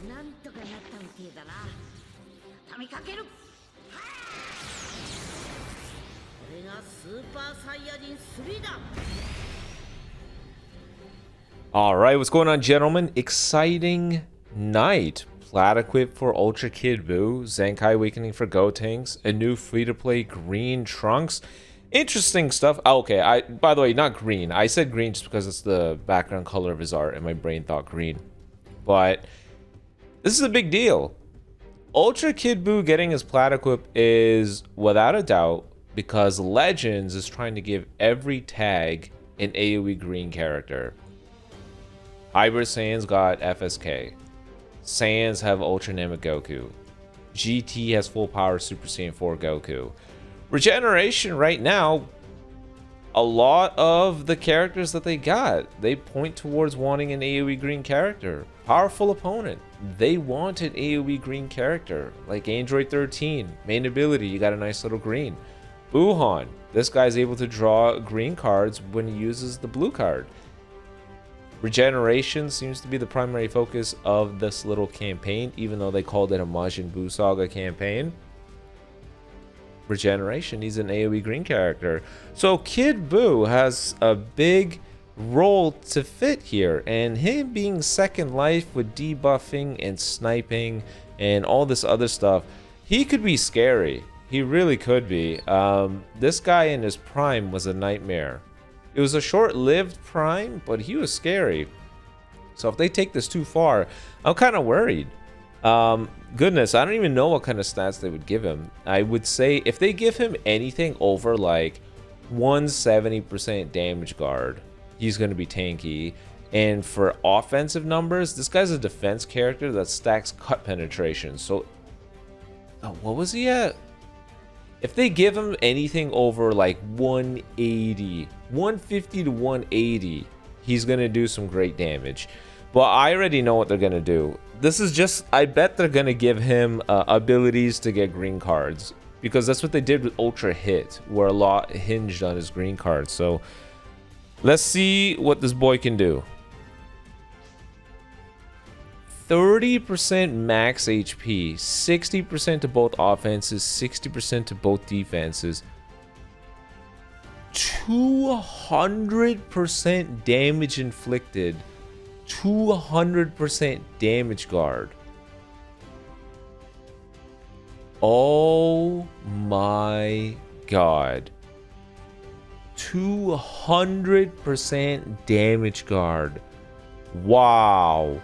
なんとかなったみてえだな。畳みかける。これがスーパーサイヤ人3だ。 All right, what's going on, gentlemen? Exciting night. Plat equip for Ultra Kid Buu, Zenkai Awakening for Gotenks, a new free-to-play green Trunks. Interesting stuff. Oh, okay, by the way, not green. I said green just because it's the background color of his art, and my brain thought green. But this is a big deal. Ultra Kid Buu getting his Plat equip is, without a doubt, because Legends is trying to give every tag an AoE green character. Hybrid Saiyans got FSK. Saiyans have Ultra Namek Goku. GT has full power Super Saiyan 4 Goku. Regeneration right now, a lot of the characters that they got, they point towards wanting an AoE green character. Powerful opponent, they want an AoE green character. Like Android 13, main ability, you got a nice little green. Buuhan, this guy's able to draw green cards when he uses the blue card. Regeneration seems to be the primary focus of this little campaign, even though they called it a Majin Buu Saga campaign. Regeneration, he's an AoE green character. So Kid Buu has a big role to fit here, and him being second life with debuffing and sniping and all this other stuff, he could be scary. He really could be. This guy in his prime was a nightmare. It was a short-lived prime, but he was scary. So if they take this too far, I'm kind of worried. Goodness, I don't even know what kind of stats they would give him. I would say if they give him anything over like 170% damage guard, he's going to be tanky. And for offensive numbers, this guy's a defense character that stacks cut penetration. So, what was he at? If they give him anything over like 180, 150 to 180, he's going to do some great damage. But I already know what they're going to do. This is just, I bet they're going to give him abilities to get green cards. Because that's what they did with Ultra Hit, where a lot hinged on his green cards. So let's see what this boy can do. 30% max HP, 60% to both offenses, 60% to both defenses, 200% damage inflicted, 200% damage guard. Oh my god. 200% damage guard. Wow.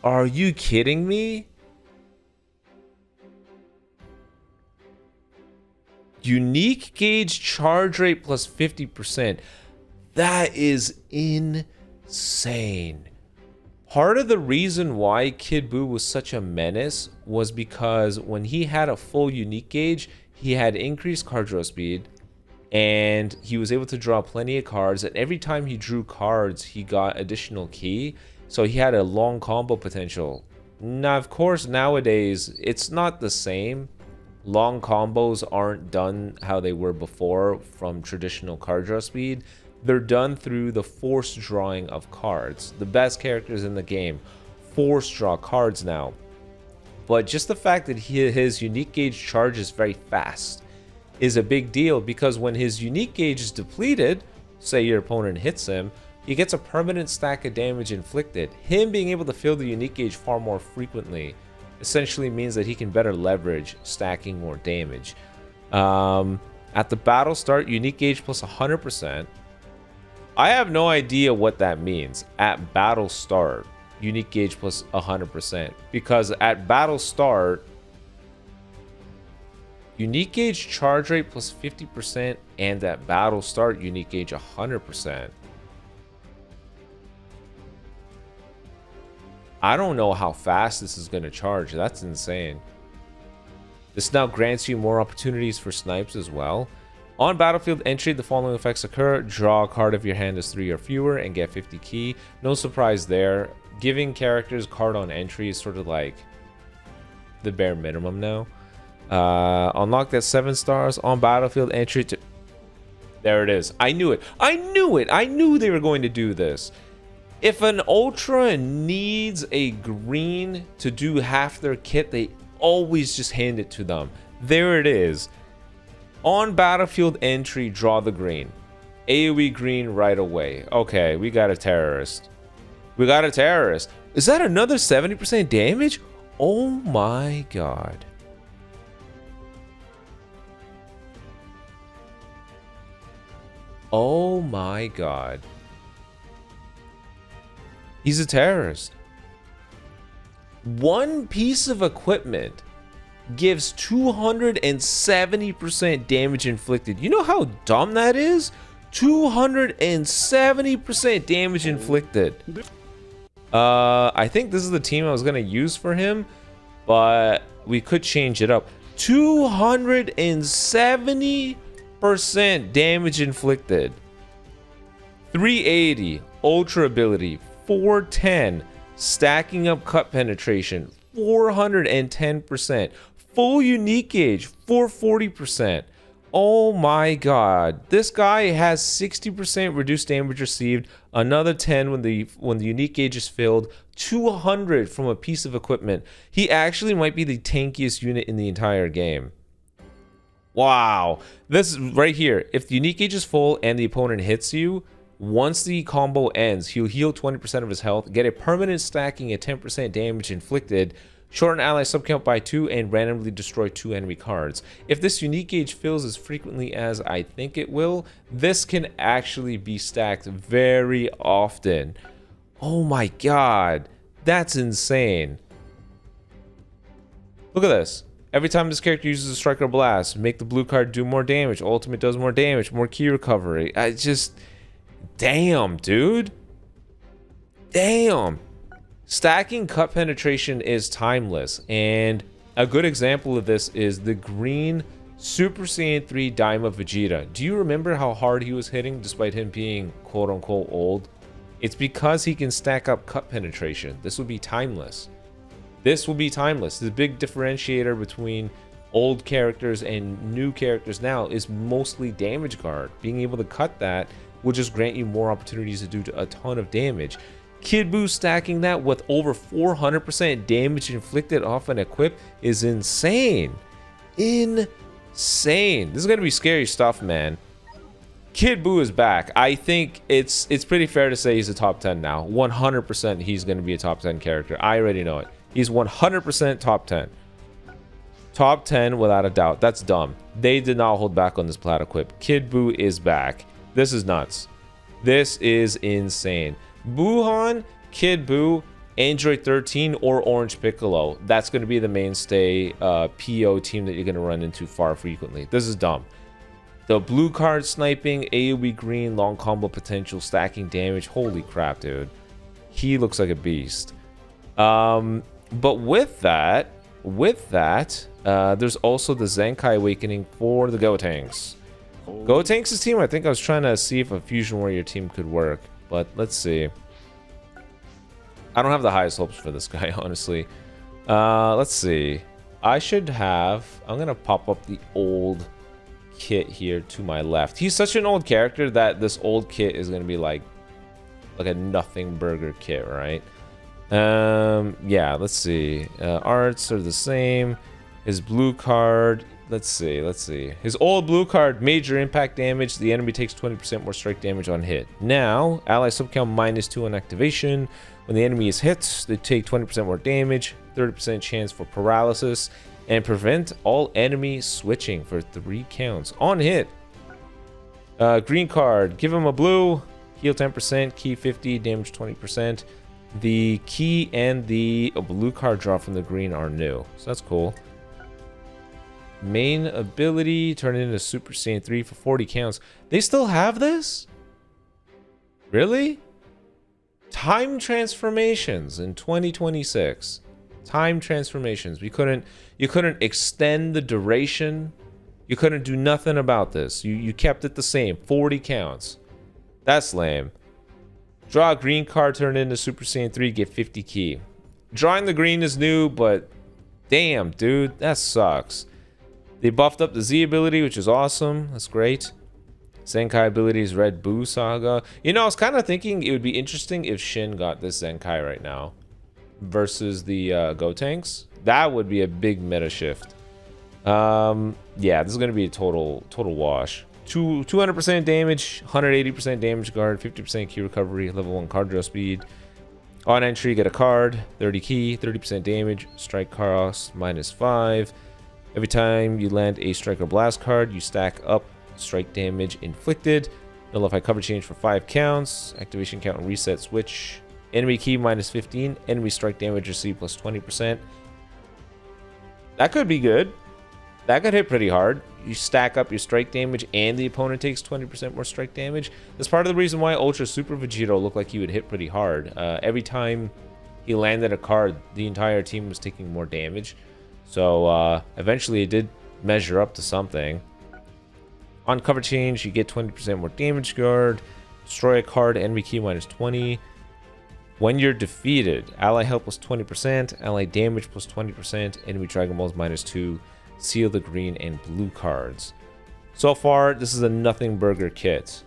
Are you kidding me? Unique gauge charge rate plus 50%. That is insane. Part of the reason why Kid Buu was such a menace was because when he had a full unique gauge, he had increased card draw speed, and he was able to draw plenty of cards, and every time he drew cards, he got additional ki. So he had a long combo potential. Now, of course, nowadays, it's not the same. Long combos aren't done how they were before from traditional card draw speed. They're done through the forced drawing of cards. The best characters in the game force draw cards now. But just the fact that his unique gauge charges very fast is a big deal, because when his unique gauge is depleted, say your opponent hits him, he gets a permanent stack of damage inflicted. Him being able to fill the unique gauge far more frequently essentially means that he can better leverage stacking more damage. At the battle start, unique gauge plus 100%. I have no idea what that means. At battle start, unique gauge plus 100%. Because at battle start, unique gauge charge rate plus 50%, and at battle start, unique gauge 100%. I don't know how fast this is going to charge. That's insane. This now grants you more opportunities for snipes as well. On battlefield entry, the following effects occur. Draw a card if your hand is 3 or fewer and get 50 ki. No surprise there. Giving characters card on entry is sort of like the bare minimum now. Unlocked at 7 stars on battlefield entry to... There it is. I knew it. I knew it. I knew they were going to do this. If an Ultra needs a green to do half their kit, they always just hand it to them. There it is. On battlefield entry, draw the green. AoE green right away. Okay, we got a terrorist. We got a terrorist. Is that another 70% damage? Oh my god. Oh my god. He's a terrorist. One piece of equipment gives 270% damage inflicted. You know how dumb that is? 270% damage inflicted. I think this is the team I was gonna use for him, but we could change it up. 270% damage inflicted. 380 ultra ability, 410 stacking up cut penetration, 410%. Full unique gauge, 440%. Oh my god. This guy has 60% reduced damage received, another 10 when the unique gauge is filled, 200 from a piece of equipment. He actually might be the tankiest unit in the entire game. Wow. This is right here. If the unique gauge is full and the opponent hits you, once the combo ends, he'll heal 20% of his health, get a permanent stacking at 10% damage inflicted, shorten ally subcount by 2, and randomly destroy 2 enemy cards. If this unique gauge fills as frequently as I think it will, this can actually be stacked very often. Oh my god, that's insane. Look at this. Every time this character uses a strike or blast, make the blue card do more damage. Ultimate does more damage, more key recovery. I just... damn, dude. Damn. Stacking cut penetration is timeless, and a good example of this is the green Super Saiyan 3 Daima Vegeta. Do you remember how hard he was hitting despite him being quote-unquote old? It's because he can stack up cut penetration. This would be timeless. This will be timeless. The big differentiator between old characters and new characters now is mostly damage guard. Being able to cut that will just grant you more opportunities to do a ton of damage. Kid Buu stacking that with over 400% damage inflicted off an equip is insane. Insane. This is gonna be scary stuff, man. Kid Buu is back. I think it's pretty fair to say he's a top 10 now. 100% he's gonna be a top 10 character. I already know it. He's 100% top 10. Top 10 without a doubt. That's dumb. They did not hold back on this plat equip. Kid Buu is back. This is nuts. This is insane. Buhan, Kid Buu, Android 13, or Orange Piccolo. That's going to be the mainstay PO team that you're going to run into far frequently. This is dumb. The blue card sniping, AoE green, long combo potential, stacking damage. Holy crap, dude. He looks like a beast. But with that, there's also the Zenkai Awakening for the Gotenks. Gotenks' team, I think I was trying to see if a Fusion Warrior team could work. But let's see. I don't have the highest hopes for this guy, honestly. Let's see. I'm gonna pop up the old kit here to my left. He's such an old character that this old kit is gonna be like a nothing burger kit, right? Yeah, let's see. Arts are the same. His blue card. Let's see. His old blue card, major impact damage. The enemy takes 20% more strike damage on hit. Now, ally subcount -2 on activation. When the enemy is hit, they take 20% more damage, 30% chance for paralysis, and prevent all enemy switching for 3 counts on hit. Green card, give him a blue, heal 10%, key 50, damage 20%. The key and the blue card draw from the green are new, so that's cool. Main ability, turn it into Super Saiyan 3 for 40 counts. They still have this? Really? Time transformations in 2026. Time transformations. You couldn't extend the duration. You couldn't do nothing about this. You kept it the same. 40 counts. That's lame. Draw a green card, turn it into Super Saiyan 3, get 50 key. Drawing the green is new, but damn, dude, that sucks. They buffed up the Z ability, which is awesome. That's great. Zenkai abilities, Red Buu Saga. You know, I was kind of thinking it would be interesting if Shin got this Zenkai right now versus the Gotenks. That would be a big meta shift. Yeah, this is going to be a total wash. 200% damage, 180% damage guard, 50% key recovery, level 1 card draw speed. On entry, get a card, 30 key, 30% damage, strike cost -5. Every time you land a strike or blast card, you stack up strike damage inflicted. Nullify cover change for 5 counts. Activation count and reset switch. Enemy key -15. Enemy strike damage received +20%. That could be good. That could hit pretty hard. You stack up your strike damage and the opponent takes 20% more strike damage. That's part of the reason why Ultra Super Vegito looked like he would hit pretty hard. Every time he landed a card, the entire team was taking more damage. So eventually it did measure up to something. On cover change, you get 20% more damage guard. Destroy a card, enemy key -20. When you're defeated, ally health +20%, ally damage +20%, enemy Dragon Balls -2. Seal the green and blue cards. So far, this is a nothing burger kit.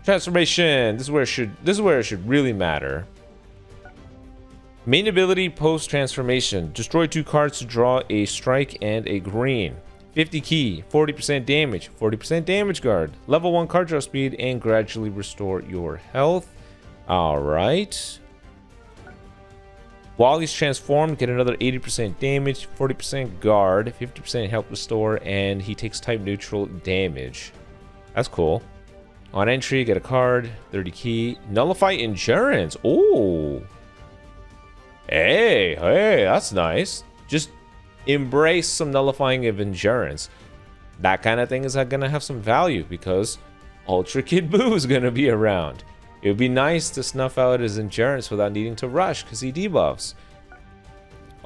Transformation. This is where it should really matter. Main ability post transformation. Destroy 2 cards to draw a strike and a green. 50 key, 40% damage, 40% damage guard, level 1 card draw speed, and gradually restore your health. Alright. While he's transformed, get another 80% damage, 40% guard, 50% health restore, and he takes type neutral damage. That's cool. On entry, get a card, 30 key, nullify endurance. Oh. Hey, that's nice. Just embrace some nullifying of endurance. That kind of thing is going to have some value because Ultra Kid Buu is going to be around. It would be nice to snuff out his endurance without needing to rush because he debuffs.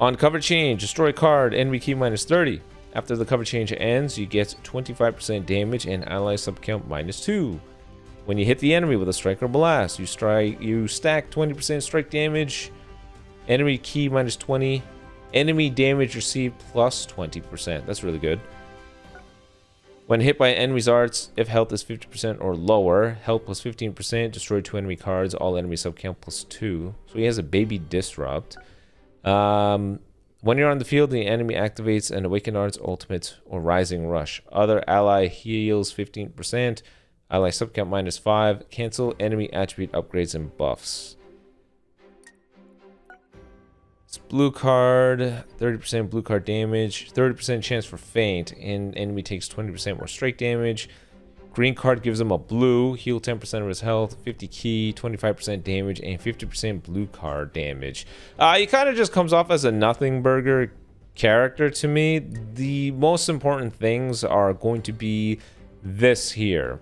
On cover change, destroy card, enemy key -30. After the cover change ends, you get 25% damage and ally subcount -2. When you hit the enemy with a strike or blast, you stack 20% strike damage, enemy key -20, enemy damage received +20%. That's really good. When hit by enemy's arts, if health is 50% or lower, health +15%, destroy 2 enemy cards, all enemy subcount +2. So he has a baby disrupt. When you're on the field, the enemy activates an Awakened Arts Ultimate or Rising Rush. Other ally heals 15%, ally subcount -5, cancel enemy attribute upgrades and buffs. Blue card, 30% blue card damage, 30% chance for feint, and enemy takes 20% more strike damage. Green card gives him a blue, heal 10% of his health, 50 key, 25% damage, and 50% blue card damage. He kind of just comes off as a nothing burger character to me. The most important things are going to be this here.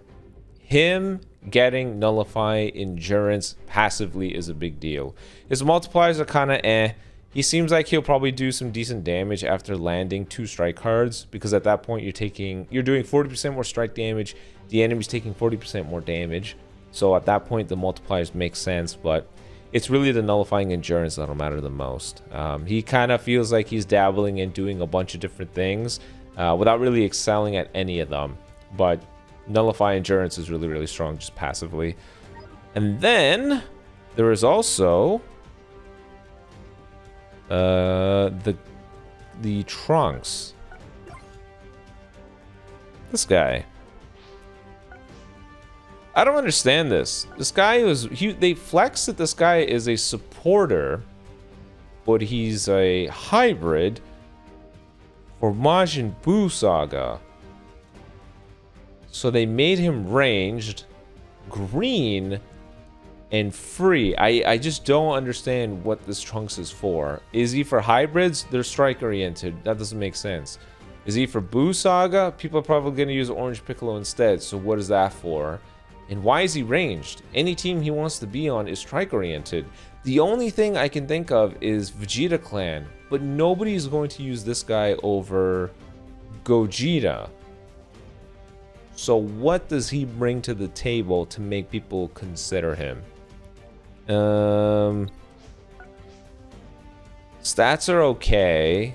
Him getting nullify endurance passively is a big deal. His multipliers are kind of eh. He seems like he'll probably do some decent damage after landing 2 strike cards, because at that point you're doing 40% more strike damage, the enemy's taking 40% more damage. So at that point the multipliers make sense, but it's really the nullifying endurance that'll matter the most. He kind of feels like he's dabbling in doing a bunch of different things without really excelling at any of them. But nullify endurance is really, really strong just passively. And then there is also the Trunks. This guy. I don't understand this. This guy they flex that this guy is a supporter, but he's a hybrid for Majin Buu Saga. So they made him ranged, green, and free. I just don't understand what this Trunks is for. Is he for hybrids? They're strike oriented. That doesn't make sense. Is he for Buu Saga? People are probably going to use Orange Piccolo instead. So what is that for? And why is he ranged? Any team he wants to be on is strike oriented. The only thing I can think of is Vegeta Clan, but nobody's going to use this guy over Gogeta. So what does he bring to the table to make people consider him? Stats are okay.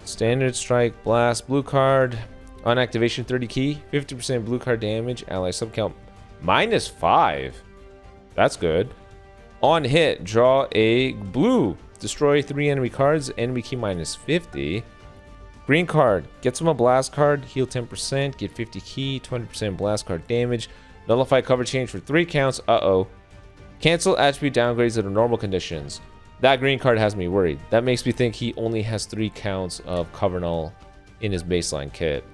Standard strike, blast, blue card. On activation, 30 key, 50% blue card damage, ally subcount -5. That's good. On hit, draw a blue. Destroy 3 enemy cards, enemy key -50. Green card, gets him a blast card, heal 10%, get 50 key, 20% blast card damage. Nullify cover change for 3 counts. Uh-oh. Cancel attribute downgrades under normal conditions. That green card has me worried. That makes me think he only has 3 counts of cover null in his baseline kit.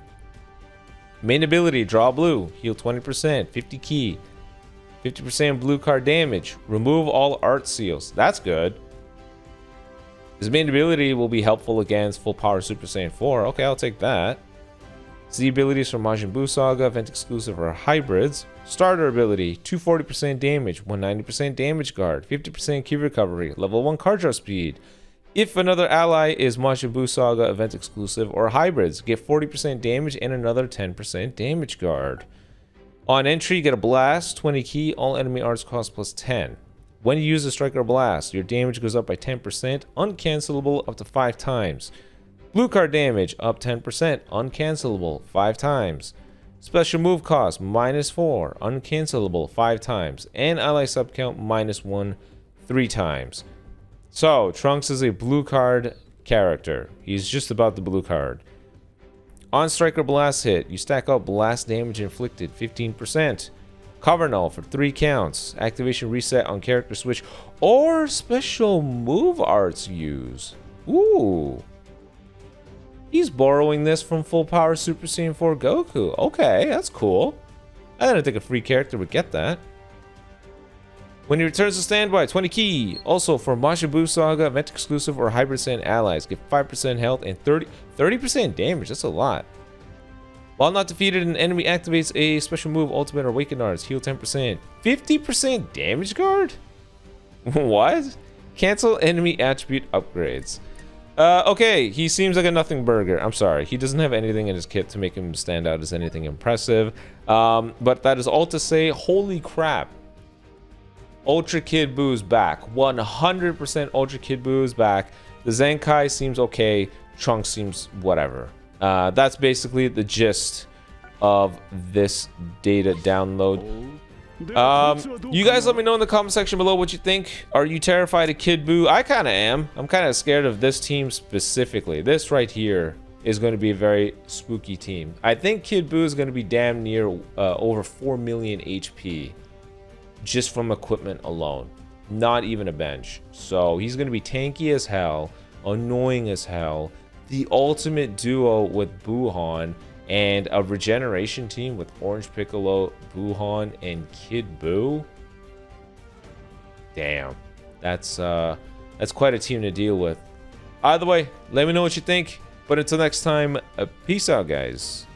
Main ability, draw blue, heal 20%, 50 key, 50% blue card damage, remove all art seals. That's good. His main ability will be helpful against full power Super Saiyan 4. Okay, I'll take that. Z abilities from Majin Buu Saga, event exclusive or hybrids. Starter ability, 240% damage, 190% damage guard, 50% key recovery, level 1 card draw speed. If another ally is Majin Buu Saga, event exclusive or hybrids, get 40% damage and another 10% damage guard. On entry, get a blast, 20 key, all enemy arts cost +10. When you use a Striker Blast, your damage goes up by 10%, uncancelable up to 5 times. Blue card damage up 10%, uncancelable 5 times. Special move cost -4, uncancelable 5 times. And ally subcount -1 3 times. So, Trunks is a blue card character. He's just about the blue card. On Striker Blast hit, you stack up blast damage inflicted 15%. Cover null for 3 counts. Activation reset on character switch or special move arts use. Ooh. He's borrowing this from full power Super Saiyan 4 Goku. Okay, that's cool. I didn't think a free character would get that. When he returns to standby, 20 key. Also for Majin Buu Saga, event exclusive or hybrid Saiyan allies, get 5% health and 30% damage. That's a lot. While not defeated, an enemy activates a special move, ultimate or awakened arts, heal 10%. 50% damage guard? What? Cancel enemy attribute upgrades. Okay, he seems like a nothing burger. I'm sorry, he doesn't have anything in his kit to make him stand out as anything impressive. But that is all to say, holy crap. Ultra Kid Buu's back. 100% Ultra Kid Buu's back. The Zenkai seems okay, Trunks seems whatever. That's basically the gist of this data download. You guys let me know in the comment section below what you think. Are you terrified of Kid Buu? I kind of am. I'm kind of scared of this team specifically. This right here is going to be a very spooky team. I think Kid Buu is going to be damn near over 4 million HP just from equipment alone. Not even a bench. So he's going to be tanky as hell, annoying as hell. The ultimate duo with Buuhan and a regeneration team with Orange Piccolo, Buuhan, and Kid Buu. Damn, that's quite a team to deal with. Either way, let me know what you think. But until next time, peace out, guys.